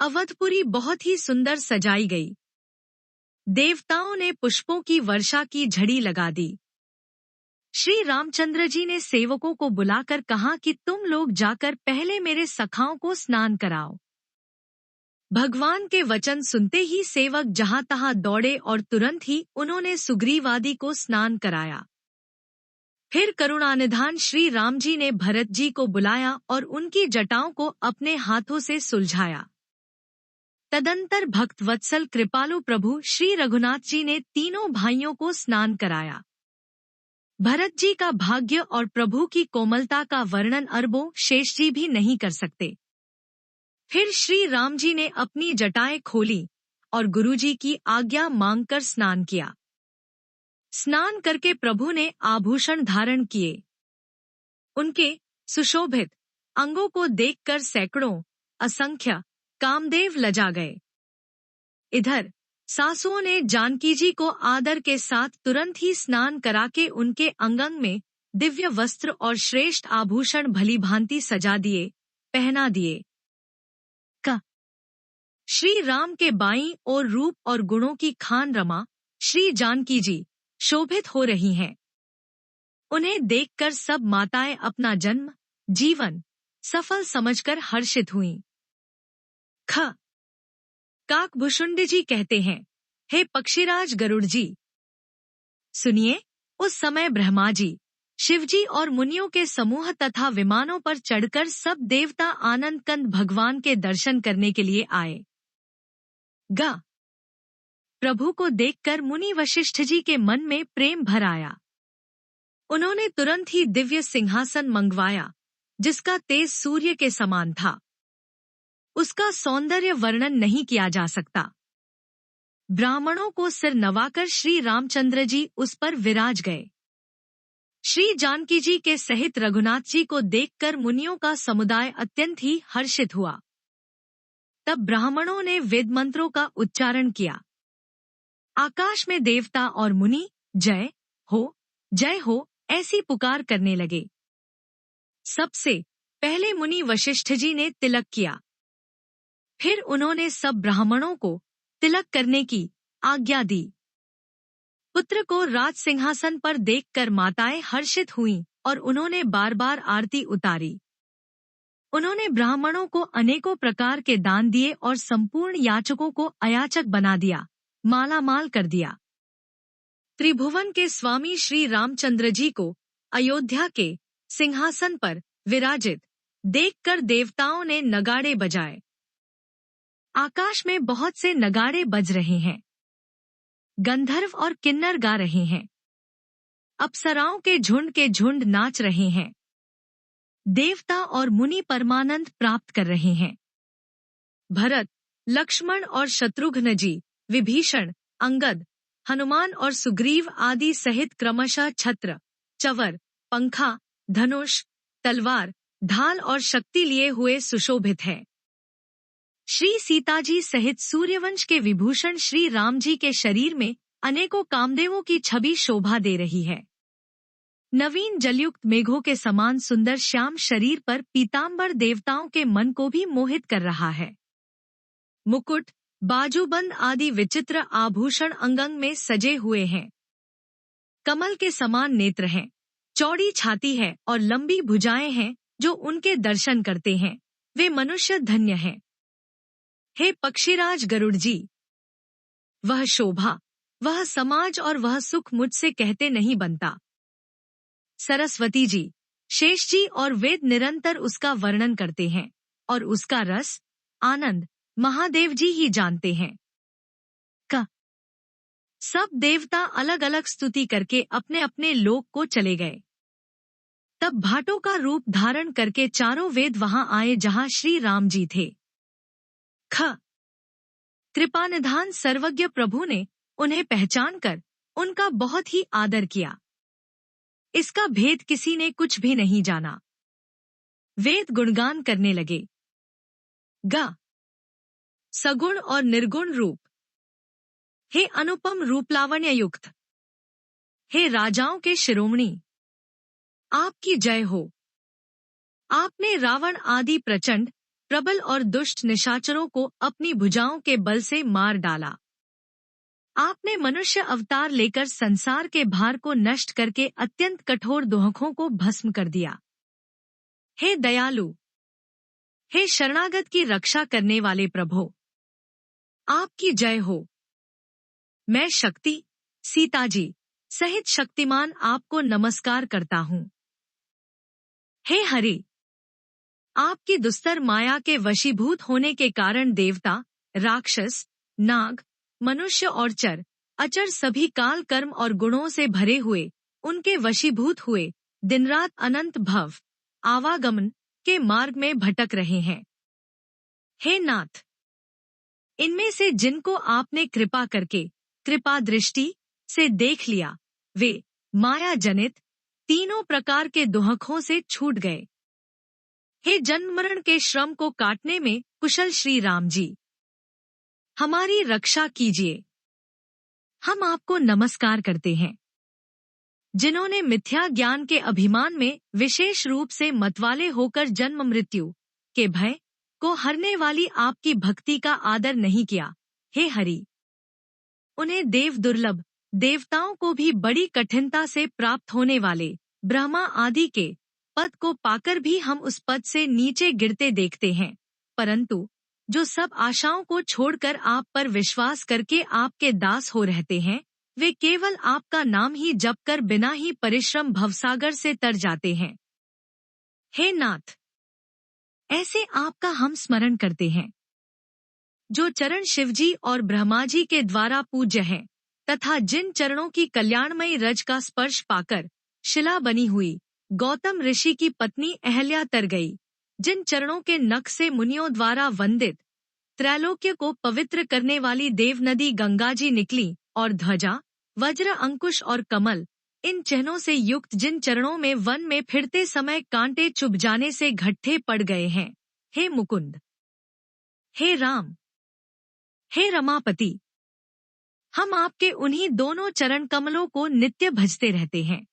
अवधपुरी बहुत ही सुंदर सजाई गई। देवताओं ने पुष्पों की वर्षा की झड़ी लगा दी। श्री रामचंद्र जी ने सेवकों को बुलाकर कहा कि तुम लोग जाकर पहले मेरे सखाओं को स्नान कराओ। भगवान के वचन सुनते ही सेवक जहां तहां दौड़े और तुरंत ही उन्होंने सुग्रीव आदि को स्नान कराया। फिर करुणानिधान श्री राम जी ने भरत जी को बुलाया और उनकी जटाओं को अपने हाथों से सुलझाया। तदंतर भक्त वत्सल कृपालु प्रभु श्री रघुनाथ जी ने तीनों भाइयों को स्नान कराया। भरत जी का भाग्य और प्रभु की कोमलता का वर्णन अरबों शेष जी भी नहीं कर सकते। फिर श्री राम जी ने अपनी जटाएं खोली और गुरु जी की आज्ञा मांगकर स्नान किया। स्नान करके प्रभु ने आभूषण धारण किए। उनके सुशोभित अंगों को देखकर सैकड़ों असंख्य कामदेव लजा गए। इधर सासुओं ने जानकी जी को आदर के साथ तुरंत ही स्नान करा के उनके अंगंग में दिव्य वस्त्र और श्रेष्ठ आभूषण भलीभांति सजा दिए, पहना दिए। श्री राम के बाईं ओर रूप और गुणों की खान रमा श्री जानकी जी शोभित हो रही हैं। उन्हें देखकर सब माताएं अपना जन्म जीवन सफल समझकर हर्षित हुईं। काकभुषुंड जी कहते हैं, हे पक्षीराज गरुड़ जी, सुनिए, उस समय ब्रह्मा जी, शिव जी और मुनियों के समूह तथा विमानों पर चढ़कर सब देवता आनंद कंद भगवान के दर्शन करने के लिए आए। प्रभु को देखकर मुनि वशिष्ठ जी के मन में प्रेम भर आया। उन्होंने तुरंत ही दिव्य सिंहासन मंगवाया, जिसका तेज सूर्य के समान था। उसका सौंदर्य वर्णन नहीं किया जा सकता। ब्राह्मणों को सिर नवाकर श्री रामचंद्र जी उस पर विराज गए। श्री जानकी जी के सहित रघुनाथ जी को देखकर मुनियों का समुदाय अत्यंत ही हर्षित हुआ। तब ब्राह्मणों ने वेद मंत्रों का उच्चारण किया। आकाश में देवता और मुनि जय हो ऐसी पुकार करने लगे। सबसे पहले मुनि वशिष्ठ जी ने तिलक किया। फिर उन्होंने सब ब्राह्मणों को तिलक करने की आज्ञा दी। पुत्र को राज सिंहासन पर देखकर माताएं हर्षित हुईं और उन्होंने बार बार आरती उतारी। उन्होंने ब्राह्मणों को अनेकों प्रकार के दान दिए और संपूर्ण याचकों को अयाचक बना दिया, मालामाल कर दिया। त्रिभुवन के स्वामी श्री रामचंद्र जी को अयोध्या के सिंहासन पर विराजित देखकर देवताओं ने नगाड़े बजाए। आकाश में बहुत से नगाड़े बज रहे हैं। गंधर्व और किन्नर गा रहे हैं। अप्सराओं के झुंड नाच रहे हैं। देवता और मुनि परमानंद प्राप्त कर रहे हैं। भरत, लक्ष्मण और शत्रुघ्न जी, विभीषण, अंगद, हनुमान और सुग्रीव आदि सहित क्रमशः छत्र, चवर, पंखा, धनुष, तलवार, ढाल और शक्ति लिए हुए सुशोभित है। श्री सीता जी सहित सूर्यवंश के विभूषण श्री राम जी के शरीर में अनेकों कामदेवों की छवि शोभा दे रही है। नवीन जलयुक्त मेघों के समान सुंदर श्याम शरीर पर पीतांबर देवताओं के मन को भी मोहित कर रहा है। मुकुट, बाजूबंद आदि विचित्र आभूषण अंगंग में सजे हुए हैं। कमल के समान नेत्र हैं, चौड़ी छाती है और लंबी भुजाएं हैं। जो उनके दर्शन करते हैं वे मनुष्य धन्य हैं। हे पक्षीराज गरुड़ जी, वह शोभा, वह समाज और वह सुख मुझसे कहते नहीं बनता। सरस्वती जी, शेष जी और वेद निरंतर उसका वर्णन करते हैं और उसका रस, आनंद महादेव जी ही जानते हैं। सब देवता अलग अलग स्तुति करके अपने अपने लोक को चले गए। तब भाटों का रूप धारण करके चारों वेद वहां आए जहां श्री राम जी थे। कृपानिधान सर्वज्ञ प्रभु ने उन्हें पहचान कर उनका बहुत ही आदर किया। इसका भेद किसी ने कुछ भी नहीं जाना। वेद गुणगान करने लगे। सगुण और निर्गुण रूप, हे अनुपम रूपलावण्य युक्त, हे राजाओं के शिरोमणि, आपकी जय हो। आपने रावण आदि प्रचंड प्रबल और दुष्ट निशाचरों को अपनी भुजाओं के बल से मार डाला। आपने मनुष्य अवतार लेकर संसार के भार को नष्ट करके अत्यंत कठोर दुहकों को भस्म कर दिया। हे दयालु, हे शरणागत की रक्षा करने वाले प्रभु, आपकी जय हो। मैं शक्ति, सीता जी सहित शक्तिमान आपको नमस्कार करता हूँ। हे हरि, आपकी दुस्तर माया के वशीभूत होने के कारण देवता, राक्षस, नाग, मनुष्य और चर, अचर सभी काल कर्म और गुणों से भरे हुए, उनके वशीभूत हुए, दिन रात अनंत भव, आवागमन के मार्ग में भटक रहे हैं। हे नाथ, इनमें से जिनको आपने कृपा करके, कृपा दृष्टि से देख लिया, वे माया जनित तीनों प्रकार के दुहकों से छूट गए। हे जन्म मरण के श्रम को काटने में कुशल श्री राम जी, हमारी रक्षा कीजिए। हम आपको नमस्कार करते हैं। जिन्होंने मिथ्या ज्ञान के अभिमान में विशेष रूप से मतवाले होकर जन्म मृत्यु के भय को हरने वाली आपकी भक्ति का आदर नहीं किया, हे हरि, उन्हें देव दुर्लभ देवताओं को भी बड़ी कठिनता से प्राप्त होने वाले ब्रह्मा आदि के पद को पाकर भी हम उस पद से नीचे गिरते देखते हैं, परंतु जो सब आशाओं को छोड़कर आप पर विश्वास करके आपके दास हो रहते हैं, वे केवल आपका नाम ही जप कर बिना ही परिश्रम भवसागर से तर जाते हैं। हे नाथ, ऐसे आपका हम स्मरण करते हैं। जो चरण शिवजी और ब्रह्माजी के द्वारा पूज्य हैं, तथा जिन चरणों की कल्याणमयी रज का स्पर्श पाकर शिला बनी हुई गौतम ऋषि की पत्नी अहल्या तर गई, जिन चरणों के नख से मुनियों द्वारा वंदित त्रैलोक्य को पवित्र करने वाली देव नदी गंगा जी निकली, और ध्वजा, वज्र, अंकुश और कमल, इन चिन्हों से युक्त जिन चरणों में वन में फिरते समय कांटे चुभ जाने से घट्टे पड़ गए हैं, हे मुकुंद, हे राम, हे रमापति, हम आपके उन्हीं दोनों चरण कमलों को नित्य भजते रहते हैं।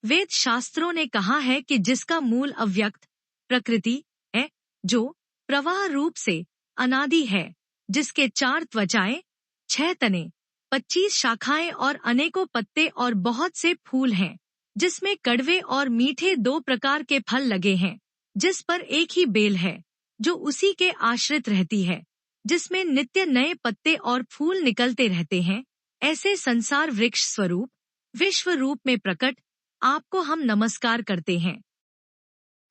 वेद शास्त्रों ने कहा है कि जिसका मूल अव्यक्त प्रकृति है, जो प्रवाह रूप से अनादि है, जिसके 4 त्वचाएं, 6 तने, 25 शाखाएं और अनेकों पत्ते और बहुत से फूल हैं, जिसमें कड़वे और मीठे 2 प्रकार के फल लगे हैं, जिस पर एक ही बेल है, जो उसी के आश्रित रहती है, जिसमें नित्य नए पत्ते और फूल निकलते रहते हैं, ऐसे संसार वृक्ष स्वरूप विश्व रूप में प्रकट आपको हम नमस्कार करते हैं।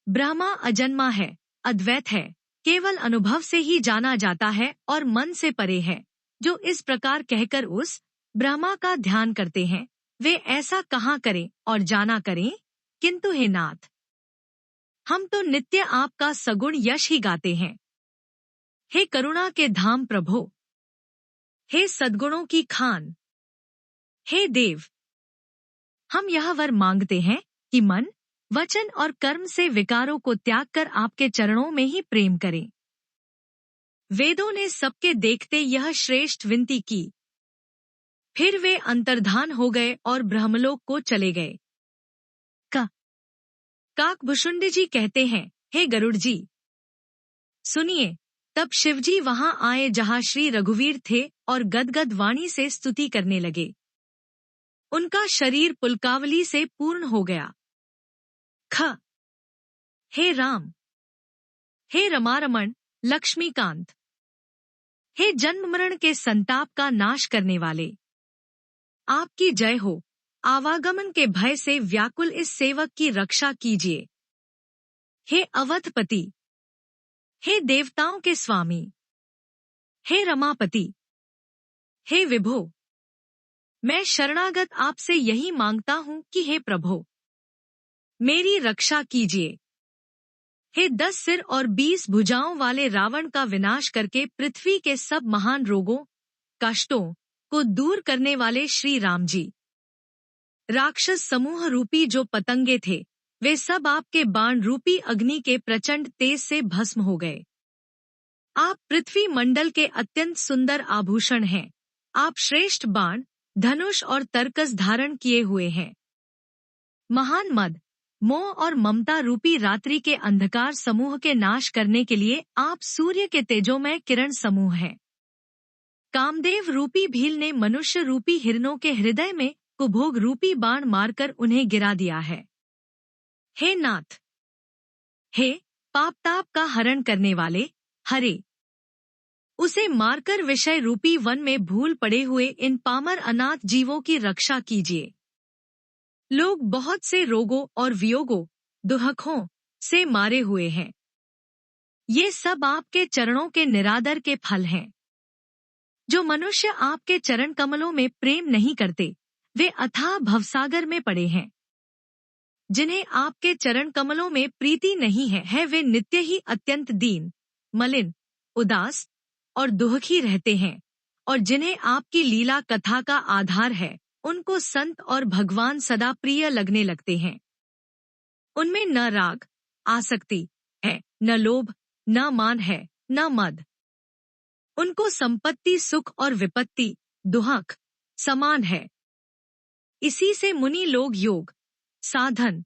ब्रह्मा अजन्मा है, अद्वैत है, केवल अनुभव से ही जाना जाता है और मन से परे है। जो इस प्रकार कहकर उस ब्रह्मा का ध्यान करते हैं, वे ऐसा कहाँ करें और जाना करें। किंतु हे नाथ, हम तो नित्य आपका सगुण यश ही गाते हैं। हे करुणा के धाम प्रभो, हे सद्गुणों की खान, हे देव, हम यह वर मांगते हैं कि मन, वचन और कर्म से विकारों को त्याग कर आपके चरणों में ही प्रेम करें। वेदों ने सबके देखते यह श्रेष्ठ विनती की, फिर वे अंतर्धान हो गए और ब्रह्मलोक को चले गए। काकभुषुंड जी कहते हैं, हे गरुड़ जी, सुनिए। तब शिवजी वहां आए जहां श्री रघुवीर थे और गदगद वाणी से स्तुति करने लगे। उनका शरीर पुलकावली से पूर्ण हो गया। हे राम, हे रमारमण, लक्ष्मीकांत, हे जन्म मरण के संताप का नाश करने वाले, आपकी जय हो। आवागमन के भय से व्याकुल इस सेवक की रक्षा कीजिए। हे अवधपति, हे देवताओं के स्वामी, हे रमापति, हे विभो, मैं शरणागत आपसे यही मांगता हूँ कि हे प्रभो, मेरी रक्षा कीजिए। हे 10 सिर और 20 भुजाओं वाले रावण का विनाश करके पृथ्वी के सब महान रोगों, कष्टों को दूर करने वाले श्री राम जी, राक्षस समूह रूपी जो पतंगे थे, वे सब आपके बाण रूपी अग्नि के प्रचंड तेज से भस्म हो गए। आप पृथ्वी मंडल के अत्यंत सुंदर आभूषण हैं। आप श्रेष्ठ बाण, धनुष और तरकस धारण किए हुए हैं। महान मद, मोह और ममता रूपी रात्रि के अंधकार समूह के नाश करने के लिए आप सूर्य के तेजोमय किरण समूह हैं। कामदेव रूपी भील ने मनुष्य रूपी हिरणों के हृदय में कुभोग रूपी बाण मारकर उन्हें गिरा दिया है। हे नाथ, हे पाप ताप का हरण करने वाले, हरे उसे मारकर विषय रूपी वन में भूल पड़े हुए इन पामर अनाथ जीवों की रक्षा कीजिए। लोग बहुत से रोगों और वियोगों, दुहकों से मारे हुए हैं। ये सब आपके चरणों के निरादर के फल हैं। जो मनुष्य आपके चरण कमलों में प्रेम नहीं करते, वे अथाह भवसागर में पड़े हैं। जिन्हें आपके चरण कमलों में प्रीति नहीं है वे नित्य ही अत्यंत दीन, मलिन, उदास और दुखी रहते हैं। और जिन्हें आपकी लीला कथा का आधार है, उनको संत और भगवान सदा प्रिय लगने लगते हैं। उनमें न राग, आसक्ति है, न लोभ, न मान है, न मद। उनको संपत्ति, सुख और विपत्ति, दुहक समान है। इसी से मुनि लोग योग, साधन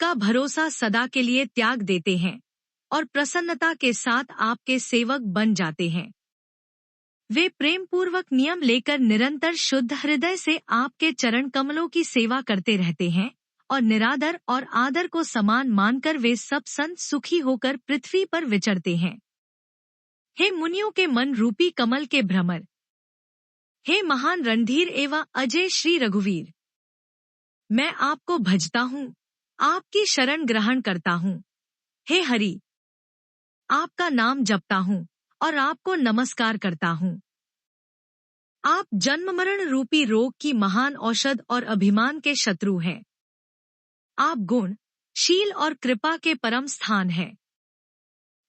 का भरोसा सदा के लिए त्याग देते हैं और प्रसन्नता के साथ आपके सेवक बन जाते हैं। वे प्रेम पूर्वक नियम लेकर निरंतर शुद्ध हृदय से आपके चरण कमलों की सेवा करते रहते हैं और निरादर और आदर को समान मानकर वे सब संत सुखी होकर पृथ्वी पर विचरते हैं। हे मुनियों के मन रूपी कमल के भ्रमर, हे महान रणधीर एवं अजय श्री रघुवीर, मैं आपको भजता हूँ, आपकी शरण ग्रहण करता हूँ। हे हरि, आपका नाम जपता हूँ और आपको नमस्कार करता हूँ। आप जन्म मरण रूपी रोग की महान औषध और अभिमान के शत्रु हैं। आप गुण, शील और कृपा के परम स्थान हैं।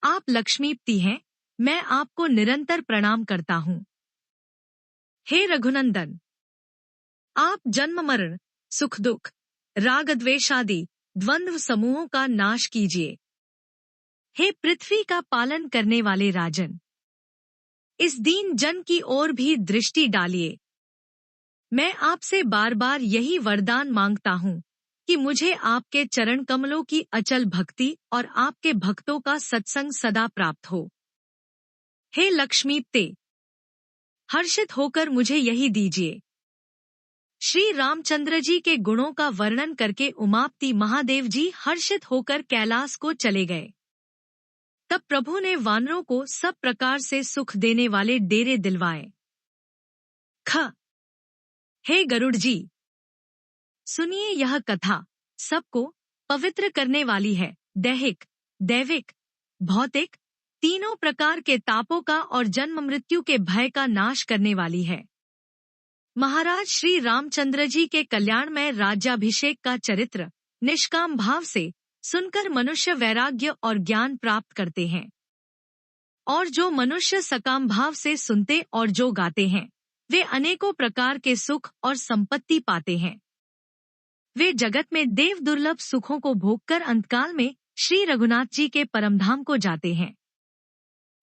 आप लक्ष्मीपति हैं, मैं आपको निरंतर प्रणाम करता हूँ। हे रघुनंदन, आप जन्म मरण, सुख दुख, राग द्वेष आदि द्वंद्व समूहों का नाश कीजिए। हे पृथ्वी का पालन करने वाले राजन, इस दीन जन की ओर भी दृष्टि डालिए। मैं आपसे बार बार यही वरदान मांगता हूँ कि मुझे आपके चरण कमलों की अचल भक्ति और आपके भक्तों का सत्संग सदा प्राप्त हो। हे लक्ष्मीपते, हर्षित होकर मुझे यही दीजिए। श्री रामचंद्र जी के गुणों का वर्णन करके उमापति महादेव जी हर्षित होकर कैलाश को चले गए। तब प्रभु ने वानरों को सब प्रकार से सुख देने वाले डेरे दिलवाए। हे गरुड़ जी, सुनिए यह कथा सबको पवित्र करने वाली है। दैहिक, दैविक, भौतिक तीनों प्रकार के तापों का और जन्म मृत्यु के भय का नाश करने वाली है। महाराज श्री रामचंद्र जी के कल्याणमय राज्याभिषेक का चरित्र निष्काम भाव से सुनकर मनुष्य वैराग्य और ज्ञान प्राप्त करते हैं। और जो मनुष्य सकाम भाव से सुनते और जो गाते हैं, वे अनेकों प्रकार के सुख और संपत्ति पाते हैं। वे जगत में देव दुर्लभ सुखों को भोगकर अंतकाल में श्री रघुनाथ जी के परमधाम को जाते हैं।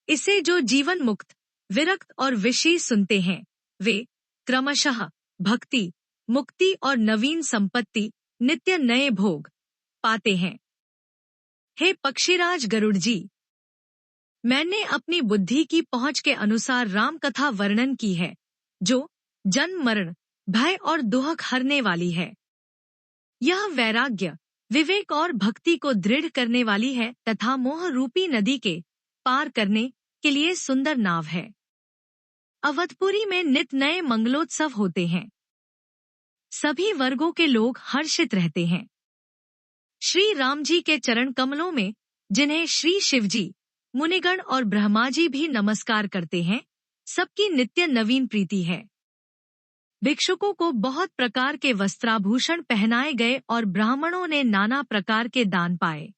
इसे जो जीवन मुक्त, विरक्त और विषयी सुनते हैं, वे क्रमशः भक्ति, मुक्ति और नवीन संपत्ति, नित्य नए भोग पाते हैं। हे पक्षीराज गरुड़ जी, मैंने अपनी बुद्धि की पहुंच के अनुसार राम कथा वर्णन की है, जो जन्म मरण, भय और दुहक हरने वाली है। यह वैराग्य, विवेक और भक्ति को दृढ़ करने वाली है तथा मोह रूपी नदी के पार करने के लिए सुंदर नाव है। अवधपुरी में नित नए मंगलोत्सव होते हैं। सभी वर्गों के लोग हर्षित रहते हैं। श्री राम जी के चरण कमलों में, जिन्हें श्री शिवजी, मुनिगण और ब्रह्मा जी भी नमस्कार करते हैं, सबकी नित्य नवीन प्रीति है। भिक्षुकों को बहुत प्रकार के वस्त्राभूषण पहनाए गए और ब्राह्मणों ने नाना प्रकार के दान पाए।